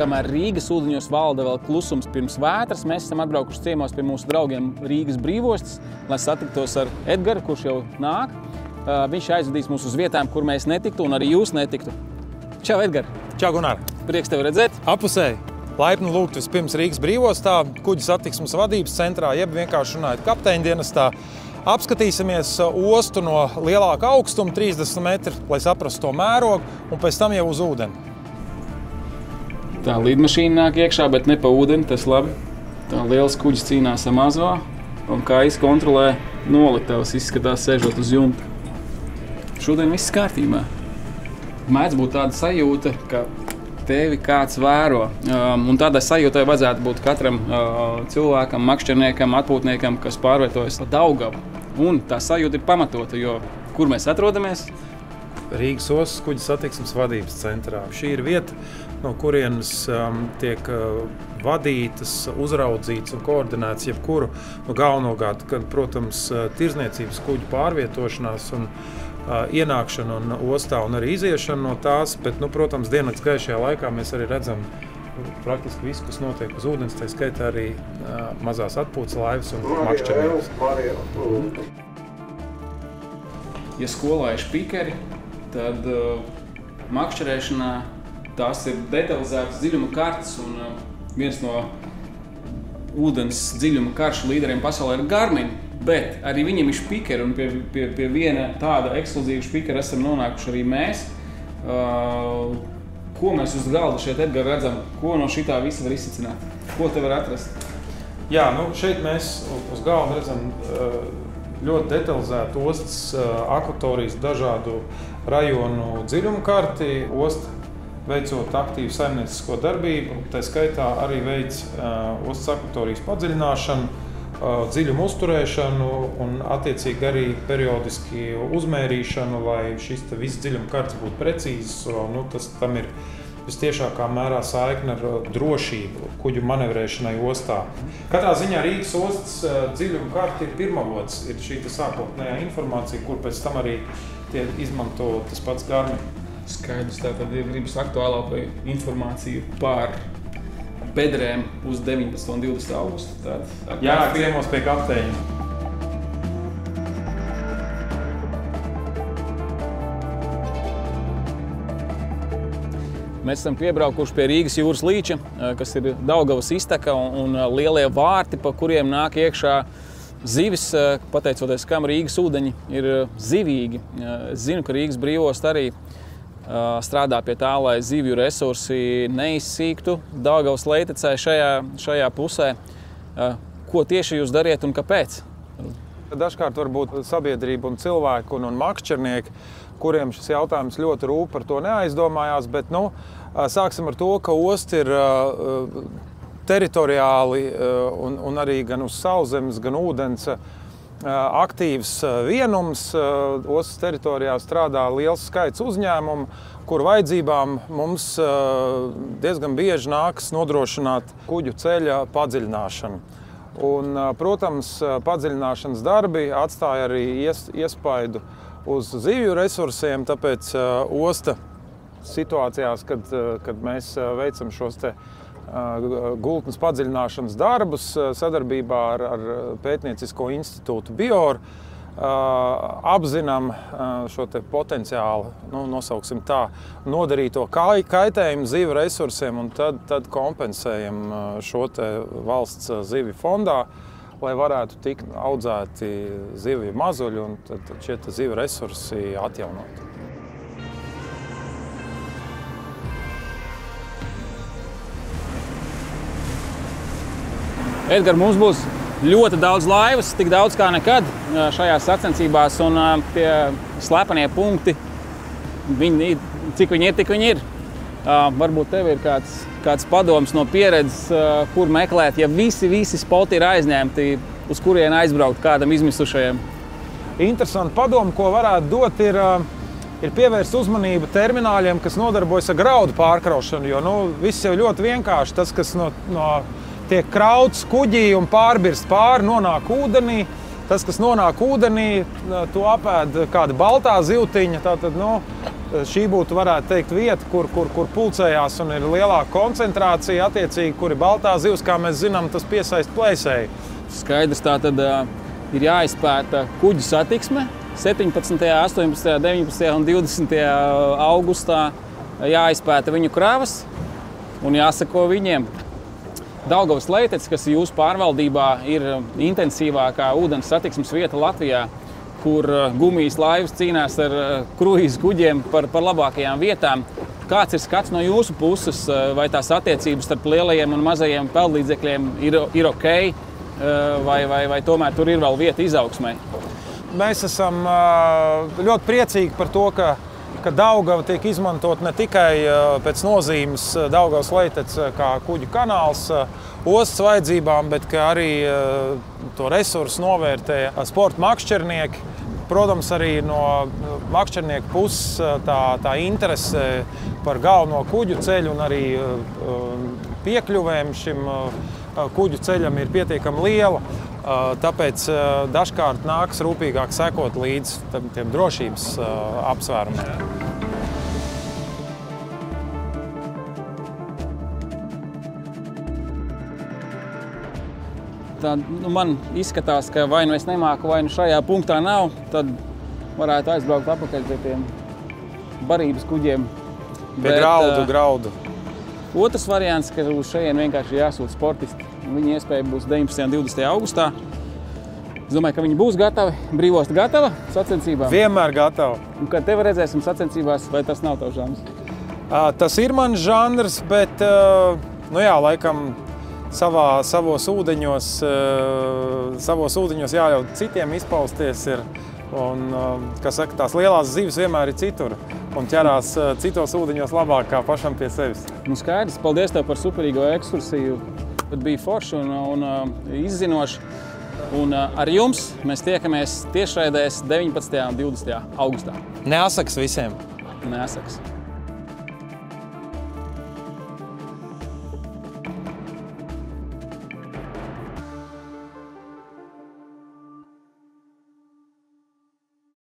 kamēr Rīgas ūdeņos valda vēl klusums pirms vētras, mēs esam atbraukuši ciemos pie mūsu draugiem Rīgas brīvostas, lai satiktos ar Edgaru, kurš jau nāk. Viņš aizvedīs mūs uz vietām, kur mēs netiktu un arī jūs netiktu. Čau, Edgar! Čau, Gunār! Prieks tevi redzēt! Apusēji! Laipni lūgt vispirms Rīgas brīvostā, kuģu satiksmes vadības centrā, jeb vienkārši runājot kapteiņdienestā. Apskatīsimies ostu no lielāka augstuma, 30 metri, lai saprastu to mērogu, un pēc tam jau uz ūdeni. Tā lidmašīna nāk iekšā, bet ne pa ūdeni, tas labi. Tā liels kuģis cīnās ar mazo, un Kais kontrolē noliktavas, izskatās sēžot uz jumta. Šodien viss kārtībā. Mēdz būt tāda sajūta, ka tevi kāds vēro. Un tādai sajūtai vajadzētu būt katram cilvēkam, makšķerniekam, atpūtniekam, kas pārvietojas pa Daugavu. Un tā sajūta ir pamatota, jo kur mēs atrodamies? Rīgas ostas kuģu satiksmes vadības centrā. Šī ir vieta, no kurienes tiek vadītas, uzraudzītas un koordinētas jebkuru galvenokārt, kad, protams, tirzniecības kuģu pārvietošanās un ienākšana un ostā un arī iziešana no tās, bet, protams, diennakts gaišajā laikā mēs arī redzam praktiski visu, kas notiek uz ūdens, tā skaitā arī mazās atpūtas laivas un makšķerniekus. Ja skolā ir špikeri, tad makšķerēšanā tās ir detalizētas dziļuma kartes, un viens no ūdens dziļuma karšu līderiem pasaulē ir Garmin. Bet arī viņam ir špikeri, un pie viena tāda ekskluzīva špikera esam nonākuši arī mēs. Ko mēs uz galda šeit, Edgar, redzam? Ko no šitā visa var izsacināt? Ko te var atrast? Jā, šeit mēs uz galda redzam ļoti detalizētu ostas akvatorijas dažādu rajonu dziļumu karti. Osta veicot aktīvu saimniecisko darbību, tā skaitā arī veic ostas akvatorijas padziļināšanu, dziļumu uzturēšanu un attiecīgi arī periodiski uzmērīšanu, lai šis viss dziļuma karts būtu precīzs. Tam ir vistiešākā mērā saikne ar drošību kuģu manevrēšanai ostā. Katrā ziņā Rīgas ostas dziļuma karta ir pirmavots, ir šī sākotnējā informācija, kur pēc tam arī izmanto tas pats Garmin. Skaidrs, tātad gribas aktuālāko informāciju par bedrēm uz 19. un 20. augustu. Jā, ciemos pie kapteiņa. Mēs esam piebraukuši pie Rīgas jūras līča, kas ir Daugavas izteka un lielie vārti, pa kuriem nāk iekšā zivis, pateicoties kam Rīgas ūdeņi ir zivīgi. Es zinu, ka Rīgas brīvosta arī strādā pie tā, lai zivju resursi neizsīktu Daugavas leitecē šajā pusē. Ko tieši jūs dariet un kāpēc? Dažkārt varbūt sabiedrība un cilvēki un makšķernieki, kuriem šis jautājums ļoti rūp, par to neaizdomājās, bet sāksim ar to, ka osta ir teritoriāli un arī gan uz sauszemes, gan ūdens aktīvs vienums. Ostas teritorijā strādā liels skaits uzņēmumu, kur vajadzībām mums diezgan bieži nākas nodrošināt kuģu ceļa padziļināšanu. Un, protams, padziļināšanas darbi atstāja arī iespaidu uz zivju resursiem, tāpēc osta situācijās, kad mēs veicam šos gultnes padziļināšanas darbus sadarbībā ar Pētniecisko institūtu BIOR, apzinām šo potenciālu, nosauksim tā, nodarīto kaitējumu zivju resursiem un tad kompensējam šo valsts zivju fondā, lai varētu tikt audzēti zivju mazuļi un tad šie zivju resursi atjaunot. Edgar, mums būs ļoti daudz laivas, tik daudz kā nekad šajās sacensībās, un tie slepenie punkti, cik viņi ir, tik viņi ir. Varbūt tev ir kāds padoms no pieredzes, kur meklēt, ja visi spoti ir aizņemti, uz kurien aizbraukt kādam izmisušajam? Interesanti padomu, ko varētu dot, ir pievērst uzmanību termināļiem, kas nodarbojas ar graudu pārkraušanu, jo viss jau ļoti vienkārši. Tas, kas tiek krauts kuģī un pārbirst pāri, nonāk ūdenī. Tas, kas nonāk ūdenī, to apēd kāda baltā zivtiņa. Tātad, šī būtu, varētu teikt, vieta, kur pulcējās un ir lielāka koncentrācija, attiecīgi, kur ir baltā zivs, kā mēs zinām, tas piesaista plēsēju. Skaidrs, tā tad ir jāizpēta kuģu satiksme 17., 18., 19. un 20. augustā. Jāizpēta viņu kravas un jāseko viņiem. Daugavas Leitec, kas jūsu pārvaldībā ir intensīvākā ūdens satiksmes vieta Latvijā, kur gumijas laivas cīnās ar kruīzu kuģiem par labākajām vietām. Kāds ir skats no jūsu puses, vai tās attiecības starp lielajiem un mazajiem peldlīdzekļiem ir ok, vai tomēr tur ir vēl vieta izaugsmai? Mēs esam ļoti priecīgi par to, ka Daugava tiek izmantot ne tikai pēc nozīmes Daugavas Leitec kā kuģu kanāls ostas vajadzībām, bet arī to resursu novērtē sporta makšķernieki. Protams, arī no makšķernieku puses tā interese par galveno kuģu ceļu un arī piekļuvēm šim kuģu ceļam ir pietiekami liela. Tāpēc dažkārt nākas rūpīgāk sekot līdz tiem drošības apsvērumiem. Man izskatās, ka vai nu es nemāku, vai nu šajā punktā nav, tad varētu aizbraukt atpakaļ pie tiem barības kuģiem. Pie graudu. Otrs variants, ka uz šejien vienkārši jāsūt sportisti. Viņa iespēja būs 19. un 20. augustā. Es domāju, ka viņi būs gatavi. Brīvosta gatava sacensībām? Vienmēr gatava. Un kad tevi redzēsim sacensībās, vai tas nav tavs žanrs? Tas ir mans žanrs, bet laikam savos ūdeņos jāļauj citiem izpausties ir. Un, kā saka, tās lielās zivis vienmēr ir citur un ķerās citos ūdeņos labāk kā pašam pie sevis. Skaidrs, paldies tev par superīgo ekskursiju. Bet bija forši un izzinoši. Un ar jums mēs tiekamies tiešraidēs 19. un 20. augustā. Neasaks visiem! Neasaks.